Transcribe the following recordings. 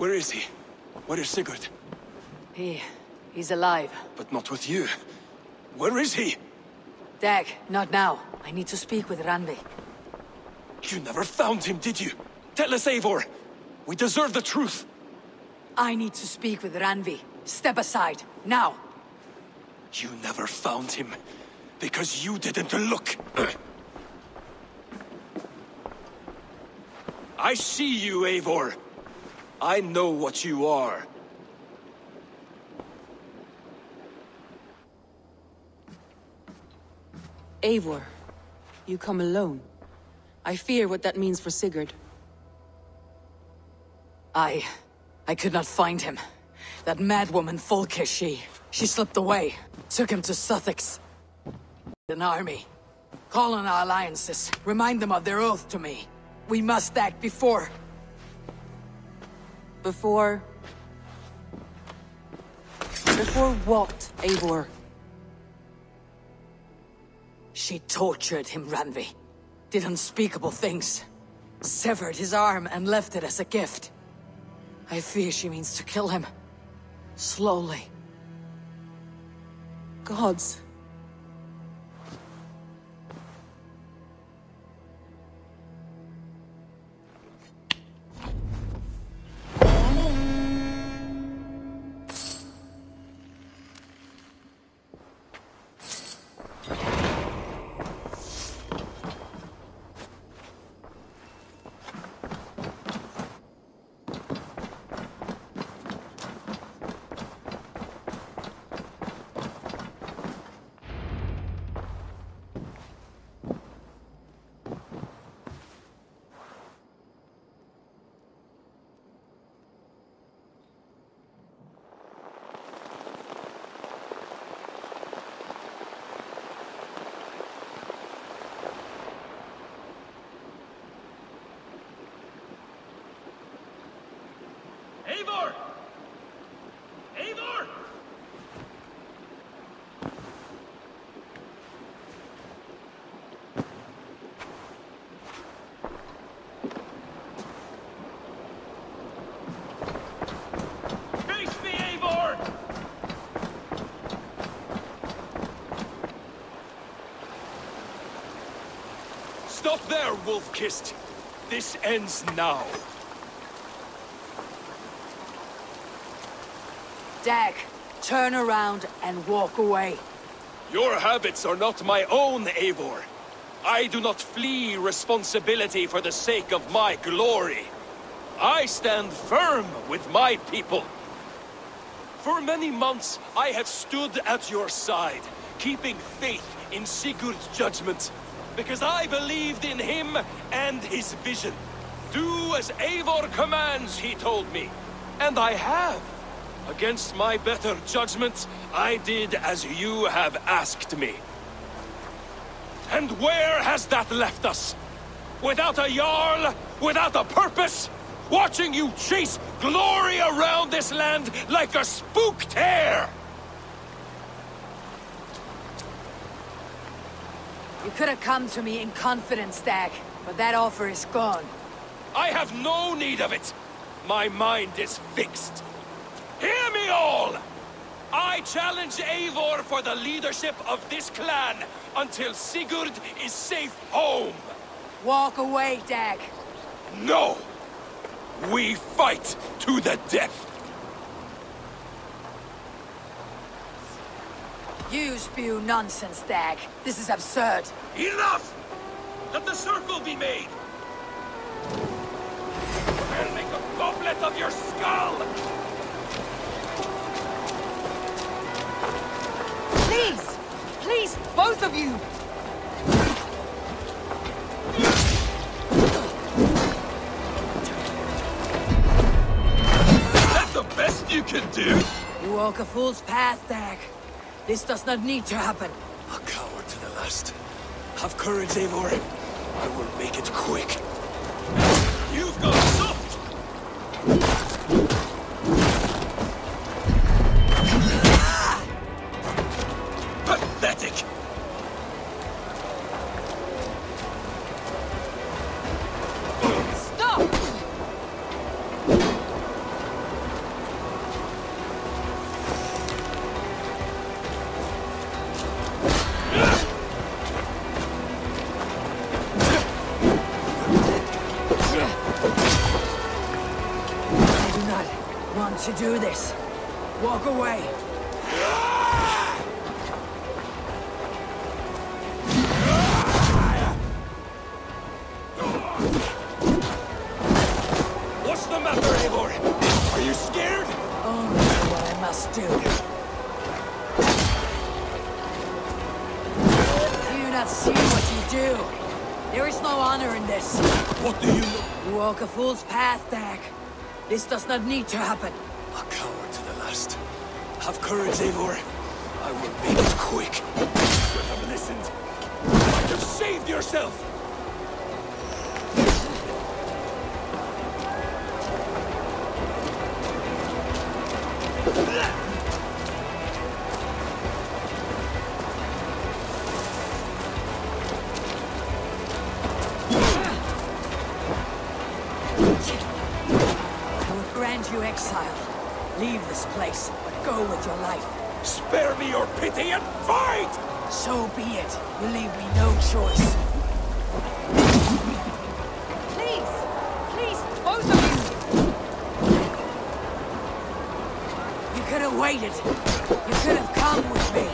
Where is he? Where is Sigurd? He's alive. But not with you. Where is he? Dag, not now. I need to speak with Randvi. You never found him, did you? Tell us, Eivor. We deserve the truth. I need to speak with Randvi. Step aside, now. You never found him, because you didn't look. I see you, Eivor. I know what you are. Eivor, you come alone. I fear what that means for Sigurd. I could not find him. That madwoman Folke, she slipped away. Took him to Sussex. An army. Call on our alliances. Remind them of their oath to me. We must act before... Before what, Eivor? She tortured him, Randvi. Did unspeakable things. Severed his arm and left it as a gift. I fear she means to kill him. Slowly. Gods. Eivor! Eivor! Face me, Eivor! Stop there, Wolf-Kissed. This ends now. Dag, turn around and walk away. Your habits are not my own, Eivor. I do not flee responsibility for the sake of my glory. I stand firm with my people. For many months, I have stood at your side, keeping faith in Sigurd's judgment, because I believed in him and his vision. Do as Eivor commands, he told me, and I have. Against my better judgment, I did as you have asked me. And where has that left us? Without a Jarl, without a purpose, watching you chase glory around this land like a spooked hare! You could have come to me in confidence, Dag, but that offer is gone. I have no need of it. My mind is fixed. Hear me all! I challenge Eivor for the leadership of this clan until Sigurd is safe home. Walk away, Dag. No! We fight to the death! You spew nonsense, Dag. This is absurd. Enough! Let the circle be made! I'll make a goblet of your skull! Please! Please, both of you! Is that the best you can do? You walk a fool's path, Dag. This does not need to happen. A coward to the last. Have courage, Eivor. I will make it quick. You've got soft! Pathetic! Stop! not want to do this. Walk away. What's the matter, Eivor? Are you scared? Only what I must do. Do you not see what you do? There is no honor in this. What do you know? You walk a fool's path, Dag. This does not need to happen. A coward to the last. Have courage, Eivor. I will make it quick. You should have listened. You might have saved yourself. I would grant you exile. Leave this place, but go with your life. Spare me your pity and fight! So be it. You leave me no choice. Please! Please, both of you! You could have waited. You could have come with me.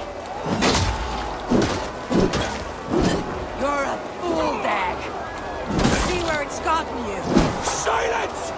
You're a fool, Dag. See where it's gotten you. Silence!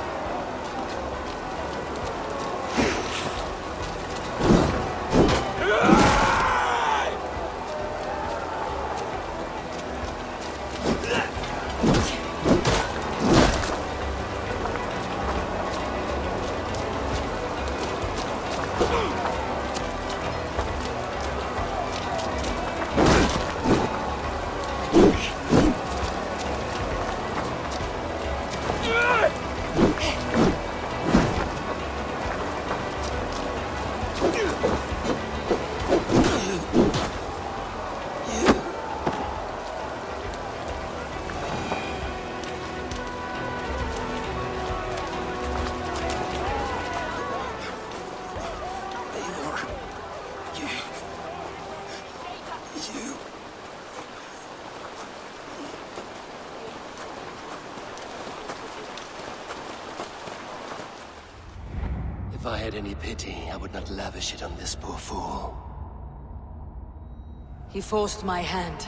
If I had any pity, I would not lavish it on this poor fool. He forced my hand.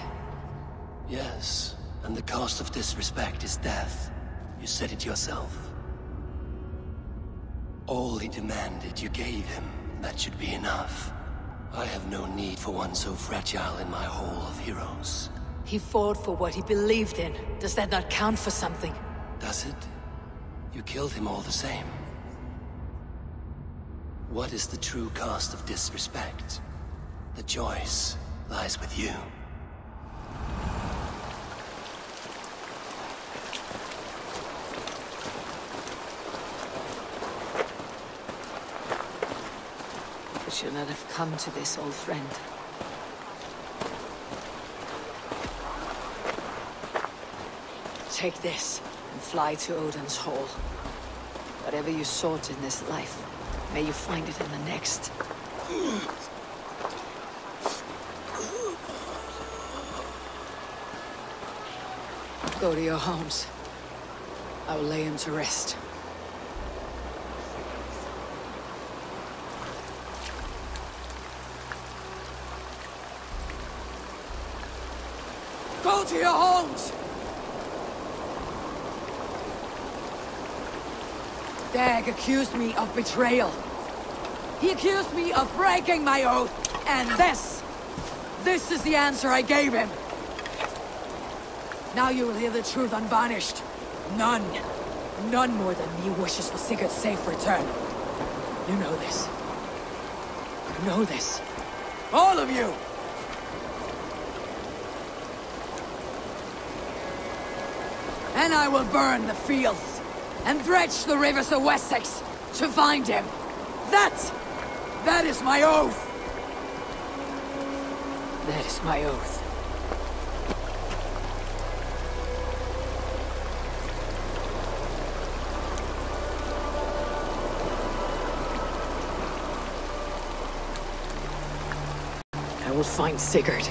Yes, and the cost of disrespect is death. You said it yourself. All he demanded, you gave him. That should be enough. I have no need for one so fragile in my hall of heroes. He fought for what he believed in. Does that not count for something? Does it? You killed him all the same. What is the true cost of disrespect? The choice lies with you. We should not have come to this, old friend. Take this and fly to Odin's Hall. Whatever you sought in this life, may you find it in the next. Go to your homes. I will lay him to rest. Go to your homes! Dag accused me of betrayal. He accused me of breaking my oath, and this is the answer I gave him. Now you will hear the truth unvarnished. None more than me wishes for Sigurd's safe return. You know this. You know this. All of you! And I will burn the fields, and dredge the rivers of Wessex to find him. That is my oath! That is my oath. I will find Sigurd.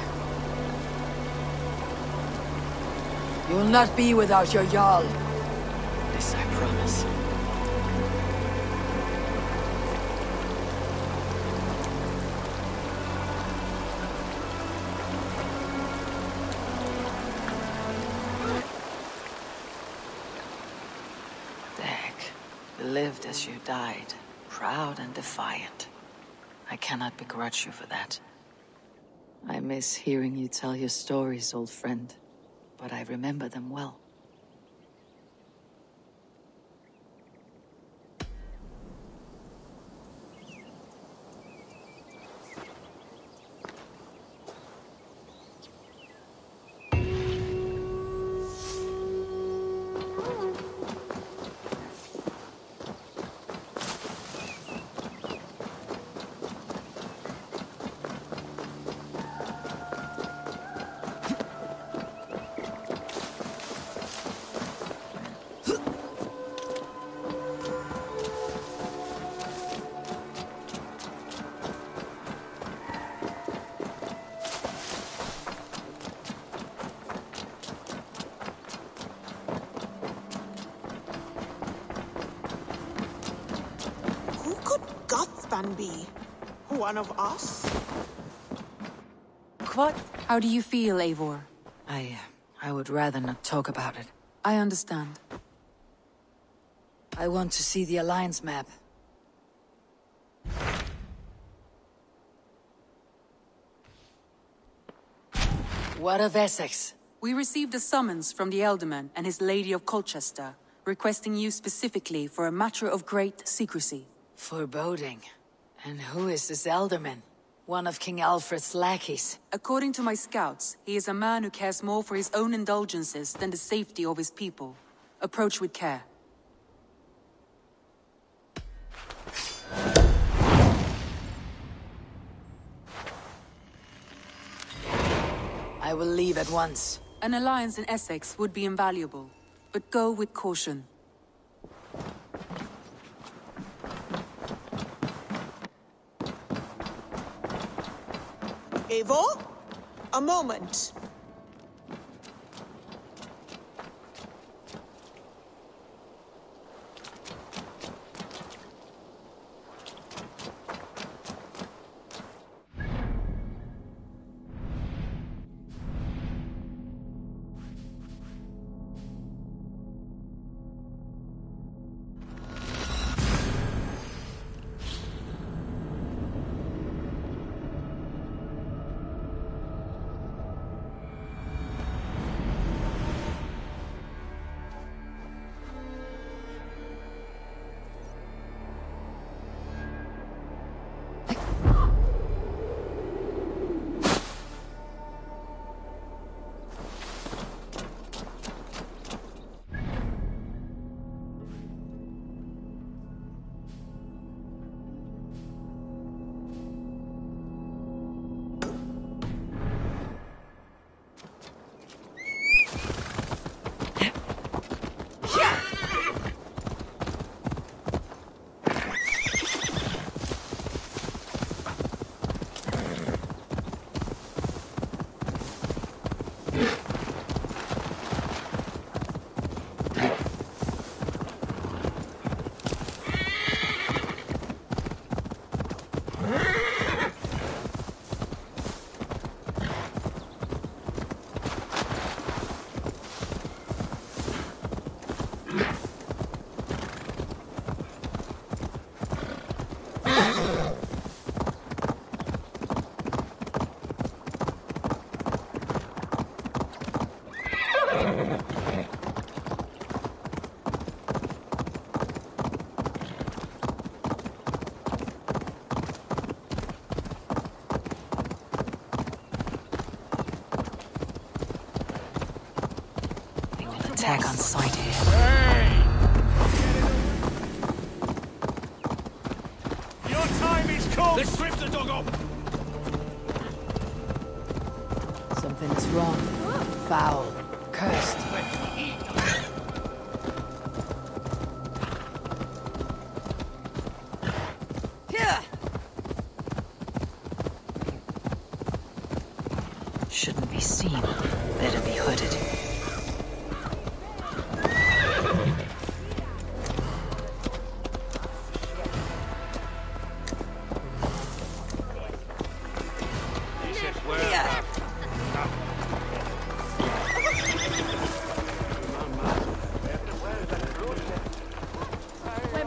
You will not be without your Jarl. This I promise. You lived as you died, proud and defiant. I cannot begrudge you for that. I miss hearing you tell your stories, old friend, but I remember them well. Be one of us? What? How do you feel, Eivor? I would rather not talk about it. I understand. I want to see the Alliance map. What of Essex? We received a summons from the Elderman and his Lady of Colchester, requesting you specifically for a matter of great secrecy. Foreboding. And who is this Elderman? One of King Alfred's lackeys. According to my scouts, he is a man who cares more for his own indulgences than the safety of his people. Approach with care. I will leave at once. An alliance in Essex would be invaluable, but go with caution. Eivor? A moment. Attack on sight here. Hey! Your time is come! Let's strip the dog off! Something is wrong. Foul. Cursed. Shouldn't be seen. Better be hooded.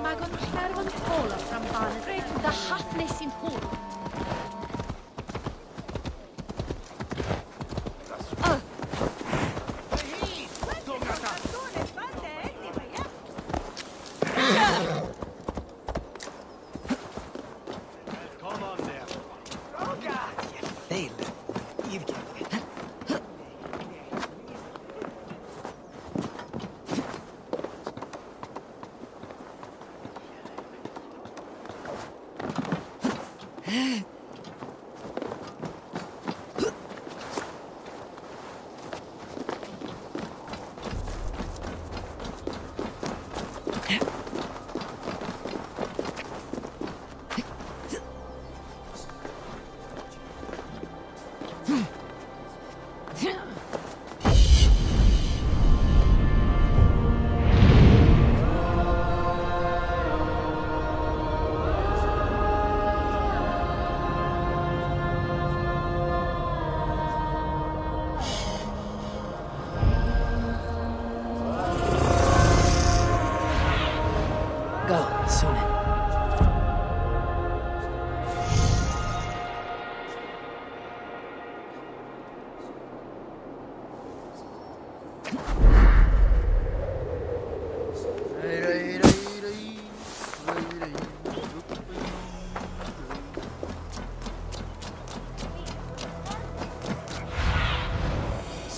Mae gan Clerfon Paula from Barnet, the happiness in Paul.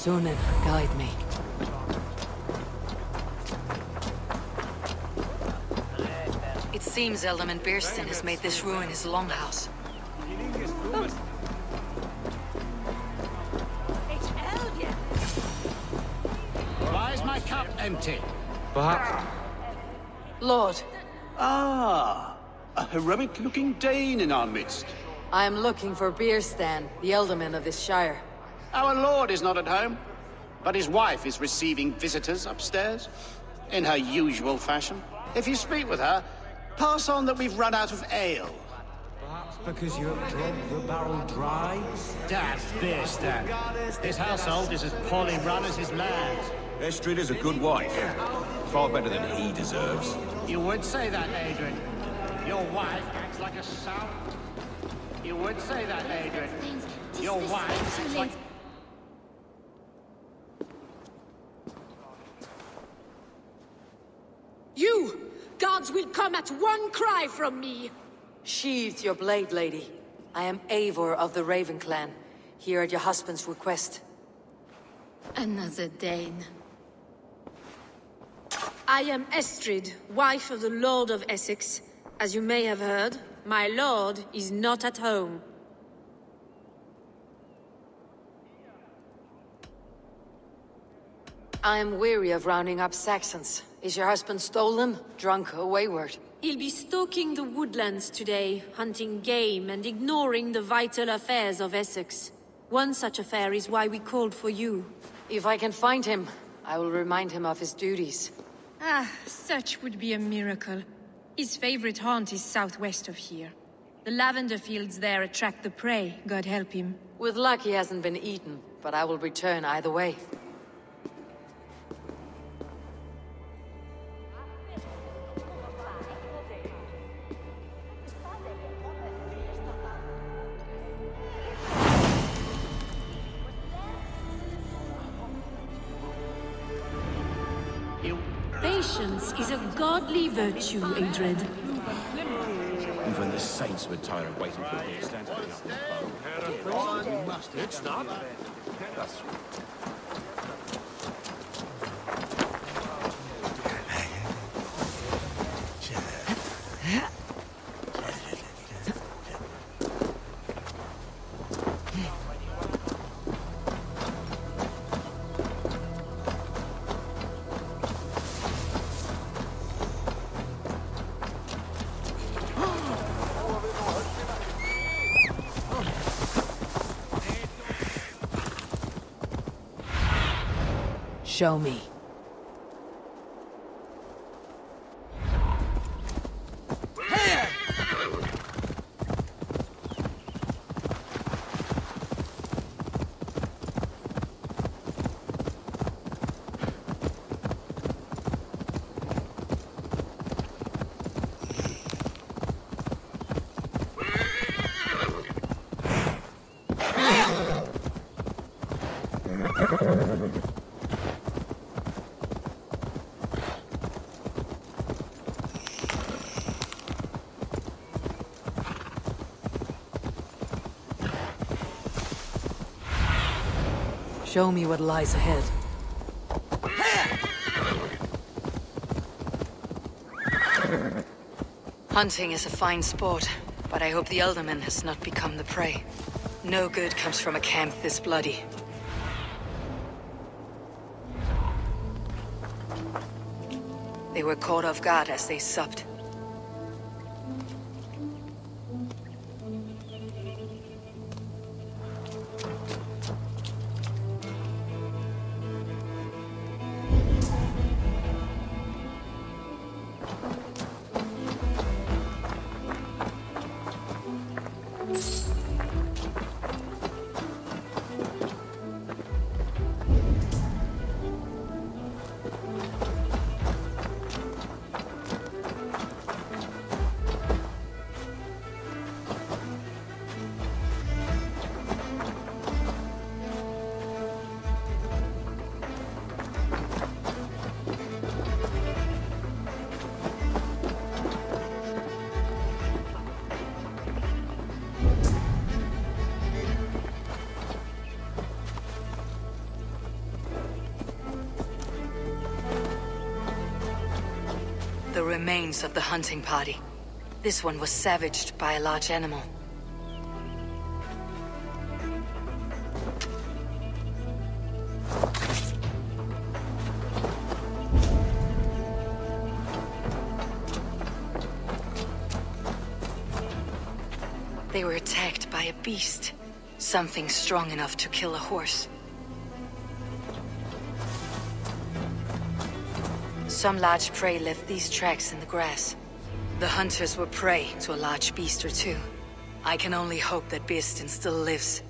Sunan, guide me. It seems Alderman Bierston has made this ruin his longhouse. Why is my cup empty? Perhaps. Lord, Ah, a heroic-looking Dane in our midst. I am looking for Bierstan, the Alderman of this shire. Our lord is not at home, but his wife is receiving visitors upstairs, in her usual fashion. If you speak with her, pass on that we've run out of ale. Perhaps because you have drunk the barrel dry? That's Bierstan. His household is as poorly run as his land. Estrid is a good wife. Far better than he deserves. You would say that, Adrian. Your wife acts like a sow. You would say that, Adrian. Your wife acts like... You! Gods will come at one cry from me! Sheathe your blade, lady. I am Eivor of the Raven clan, here at your husband's request. Another Dane. I am Estrid, wife of the Lord of Essex. As you may have heard, my lord is not at home. I am weary of rounding up Saxons. Is your husband stolen, drunk, or wayward? He'll be stalking the woodlands today, hunting game and ignoring the vital affairs of Essex. One such affair is why we called for you. If I can find him, I will remind him of his duties. Ah, such would be a miracle. His favorite haunt is southwest of here. The lavender fields there attract the prey, God help him. With luck he hasn't been eaten, but I will return either way. Patience is a godly virtue, Adred. Even the saints were tired of waiting for the stand up It's not. That's Show me. Show me what lies ahead. Hunting is a fine sport, but I hope the Elderman has not become the prey. No good comes from a camp this bloody. They were caught off guard as they supped. The remains of the hunting party. This one was savaged by a large animal. They were attacked by a beast. Something strong enough to kill a horse. Some large prey left these tracks in the grass. The hunters were prey to a large beast or two. I can only hope that Beastin still lives.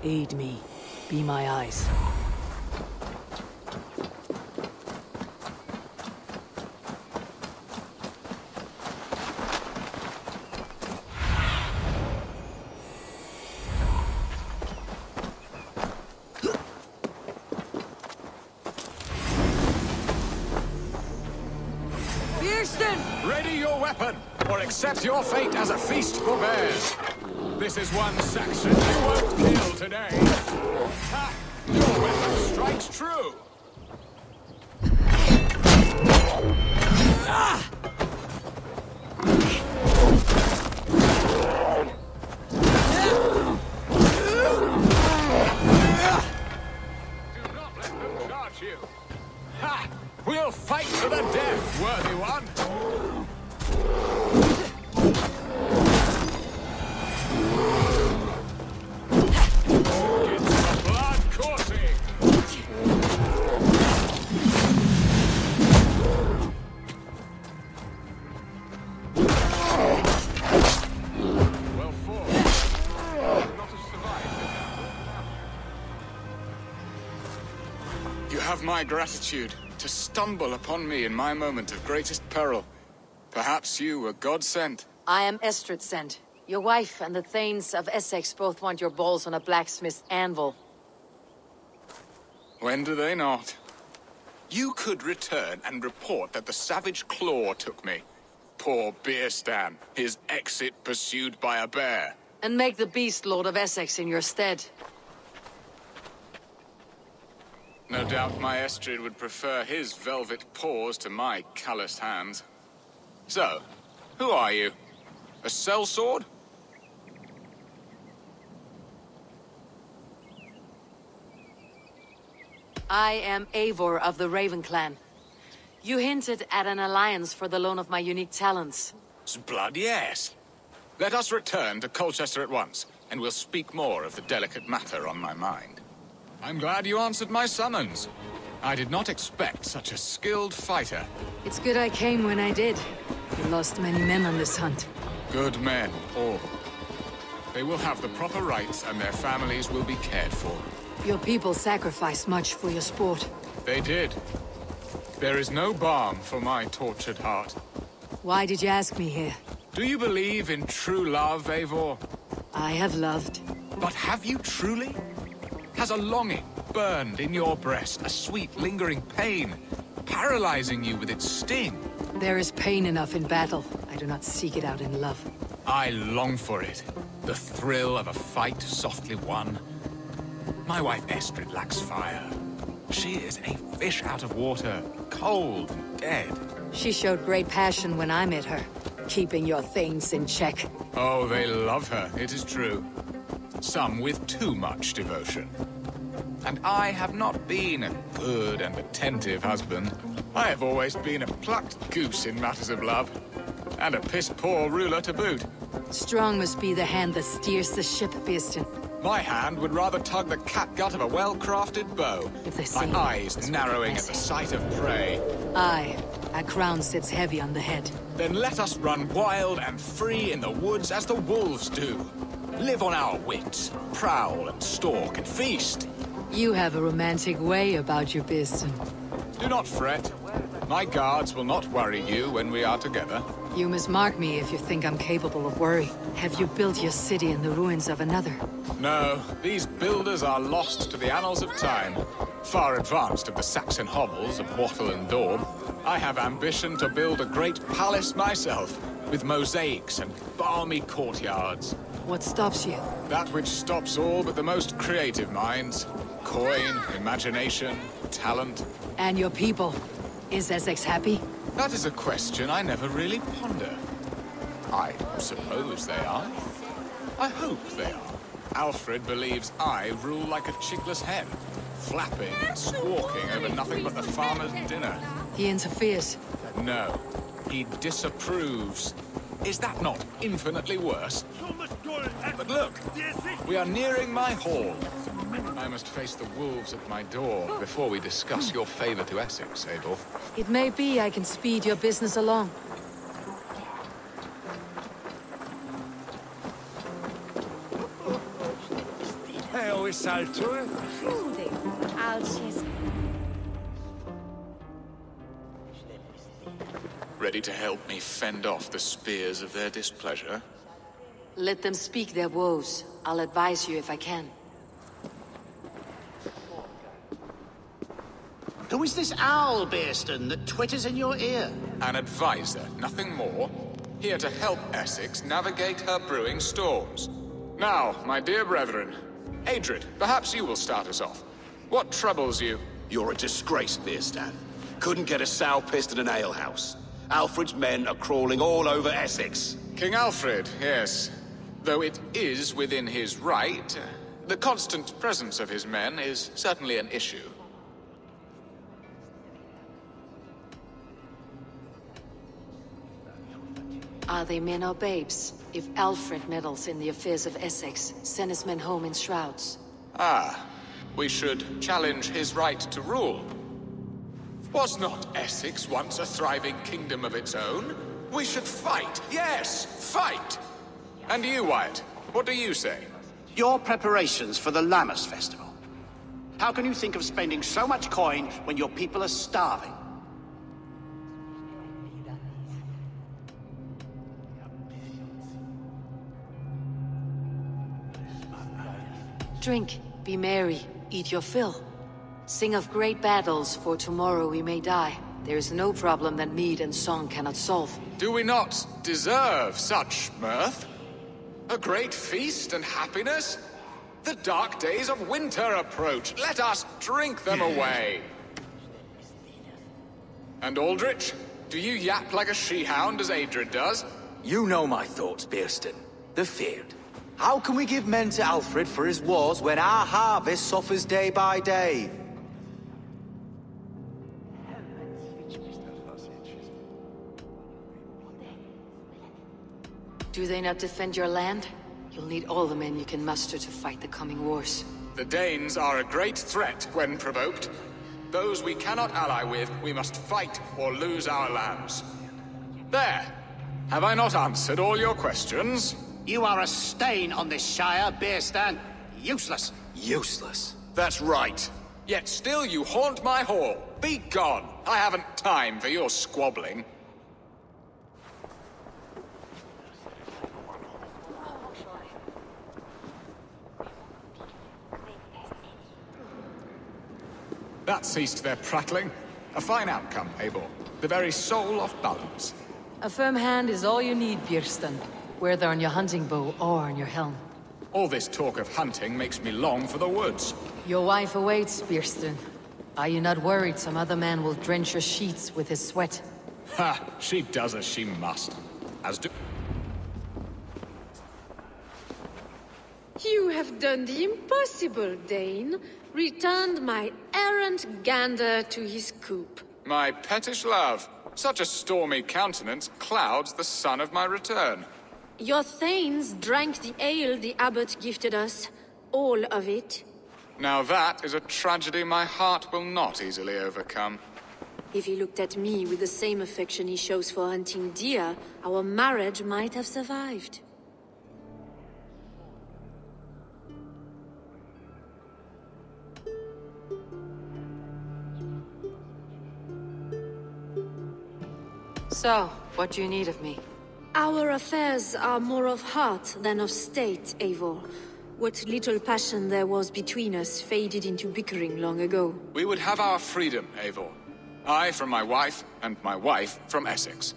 Aid me. Be my eyes. Ready your weapon, or accept your fate as a feast for bears. This is one section you won't kill today. Ha! Your weapon strikes true. Ah! Do not let them charge you. Ha! We'll fight to the death, worthy one! It's the blood coursing! Well fought. Not have survived. You have my gratitude. To stumble upon me in my moment of greatest peril. Perhaps you were God-sent. I am Estrid sent. Your wife and the Thanes of Essex both want your balls on a blacksmith's anvil. When do they not? You could return and report that the savage claw took me. Poor Beerstan, his exit pursued by a bear. And make the beast Lord of Essex in your stead. No doubt my Estrid would prefer his velvet paws to my calloused hands. So, who are you? A sellsword? I am Eivor of the Raven Clan. You hinted at an alliance for the loan of my unique talents. Blood, yes. Let us return to Colchester at once, and we'll speak more of the delicate matter on my mind. I'm glad you answered my summons. I did not expect such a skilled fighter. It's good I came when I did. We lost many men on this hunt. Good men, all. They will have the proper rights and their families will be cared for. Your people sacrificed much for your sport. They did. There is no balm for my tortured heart. Why did you ask me here? Do you believe in true love, Eivor? I have loved. But have you truly? Has a longing burned in your breast, a sweet, lingering pain, paralyzing you with its sting? There is pain enough in battle. I do not seek it out in love. I long for it. The thrill of a fight softly won. My wife Estrid lacks fire. She is a fish out of water, cold and dead. She showed great passion when I met her, keeping your things in check. Oh, they love her, it is true. Some with too much devotion. And I have not been a good and attentive husband. I have always been a plucked goose in matters of love. And a piss-poor ruler to boot. Strong must be the hand that steers the ship, Beeston. My hand would rather tug the catgut of a well-crafted bow. If they My see eyes narrowing at the sight of prey. Aye, a crown sits heavy on the head. Then let us run wild and free in the woods as the wolves do. Live on our wits, prowl and stalk and feast. You have a romantic way about you, Beeston. Do not fret. My guards will not worry you when we are together. You must mark me if you think I'm capable of worry. Have you built your city in the ruins of another? No, these builders are lost to the annals of time. Far advanced of the Saxon hovels of Wattle and Daub. I have ambition to build a great palace myself, with mosaics and balmy courtyards. What stops you? That which stops all but the most creative minds. Coin, imagination, talent. And your people? Is Essex happy? That is a question I never really ponder. I suppose they are. I hope they are. Alfred believes I rule like a chickless hen, flapping and squawking over nothing but the farmer's dinner. He interferes. No, he disapproves. Is that not infinitely worse? But look, we are nearing my hall. I must face the wolves at my door before we discuss your favor to Essex, Abel. It may be I can speed your business along. Ready to help me fend off the spears of their displeasure? Let them speak their woes. I'll advise you if I can. Who is this owl, Beeston, that twitters in your ear? An advisor, nothing more. Here to help Essex navigate her brewing storms. Now, my dear brethren, Adrid, perhaps you will start us off. What troubles you? You're a disgrace, Beerstan. Couldn't get a sow pissed in an alehouse. Alfred's men are crawling all over Essex. King Alfred, yes. Though it is within his right, the constant presence of his men is certainly an issue. Are they men or babes? If Alfred meddles in the affairs of Essex, send his men home in shrouds. Ah, we should challenge his right to rule. Was not Essex once a thriving kingdom of its own? We should fight, yes, fight! And you, Wyatt, what do you say? Your preparations for the Lammas festival. How can you think of spending so much coin when your people are starving? Drink, be merry, eat your fill. Sing of great battles, for tomorrow we may die. There is no problem that mead and song cannot solve. Do we not deserve such mirth? A great feast and happiness? The dark days of winter approach. Let us drink them away. And Aldrich, do you yap like a she-hound as Adrid does? You know my thoughts, Beerston. The feared. How can we give men to Alfred for his wars when our harvest suffers day by day? Do they not defend your land? You'll need all the men you can muster to fight the coming wars. The Danes are a great threat when provoked. Those we cannot ally with, we must fight or lose our lands. There! Have I not answered all your questions? You are a stain on this Shire, Beerstan. Useless. Useless. That's right. Yet still you haunt my hall. Be gone! I haven't time for your squabbling. That ceased their prattling. A fine outcome, Abel. The very soul of balance. A firm hand is all you need, Beerston. whether on your hunting bow or on your helm. All this talk of hunting makes me long for the woods. Your wife awaits, Bierston. Are you not worried some other man will drench your sheets with his sweat? Ha! She does as she must. As do... You have done the impossible, Dane. Returned my errant gander to his coop. My pettish love. Such a stormy countenance clouds the sun of my return. Your thanes drank the ale the abbot gifted us. All of it. Now that is a tragedy my heart will not easily overcome. If he looked at me with the same affection he shows for hunting deer, our marriage might have survived. So, what do you need of me? Our affairs are more of heart than of state, Eivor. What little passion there was between us faded into bickering long ago. We would have our freedom, Eivor. I from my wife, and my wife from Essex.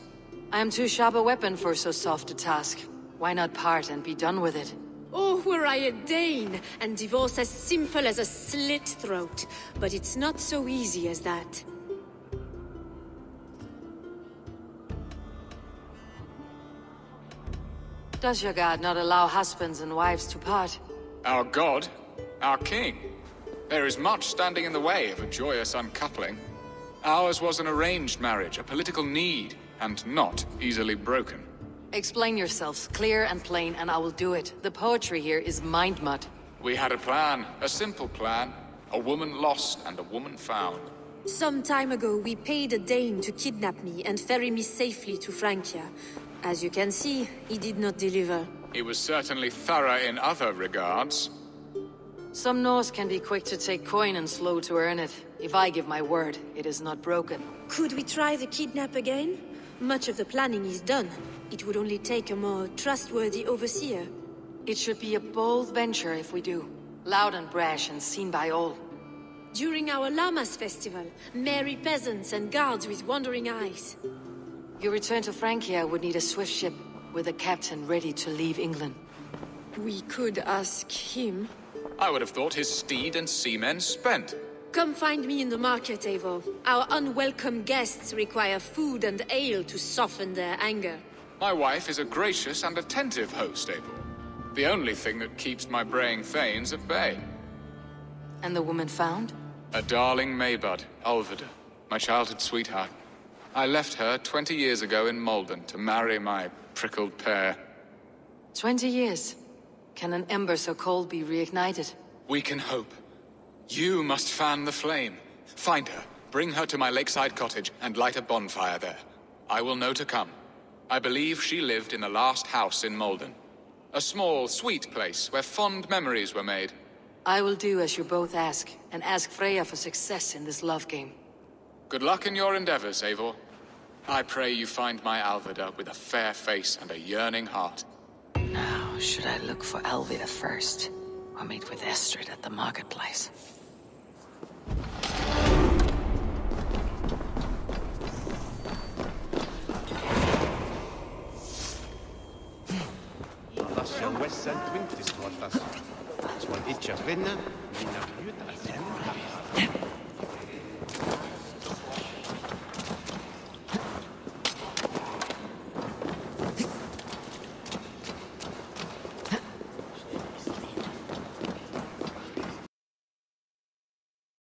I am too sharp a weapon for so soft a task. Why not part and be done with it? Oh, were I a Dane, and divorce as simple as a slit throat. But it's not so easy as that. Does your god not allow husbands and wives to part? Our god? Our king? There is much standing in the way of a joyous uncoupling. Ours was an arranged marriage, a political need, and not easily broken. Explain yourselves clear and plain, and I will do it. The poetry here is mind mud. We had a plan, a simple plan. A woman lost and a woman found. Some time ago, we paid a Dane to kidnap me and ferry me safely to Francia. As you can see, he did not deliver. He was certainly thorough in other regards. Some Norse can be quick to take coin and slow to earn it. If I give my word, it is not broken. Could we try the kidnap again? Much of the planning is done. It would only take a more trustworthy overseer. It should be a bold venture if we do. Loud and brash and seen by all. During our Llamas festival, merry peasants and guards with wandering eyes. Your return to Francia would need a swift ship, with a captain ready to leave England. We could ask him. I would have thought his steed and seamen spent. Come find me in the market, Eivor. Our unwelcome guests require food and ale to soften their anger. My wife is a gracious and attentive host, Eivor. The only thing that keeps my braying thanes at bay. And the woman found? A darling Maybud, Ulvida, my childhood sweetheart. I left her 20 years ago in Malden to marry my prickled pear. 20 years? Can an ember so cold be reignited? We can hope. You must fan the flame. Find her, bring her to my lakeside cottage, and light a bonfire there. I will know to come. I believe she lived in the last house in Malden. A small, sweet place where fond memories were made. I will do as you both ask, and ask Freya for success in this love game. Good luck in your endeavors, Eivor. I pray you find my Alvida with a fair face and a yearning heart. Now, should I look for Alvida first, or meet with Estrid at the marketplace? Tuolla on itse rinnan, minä nyt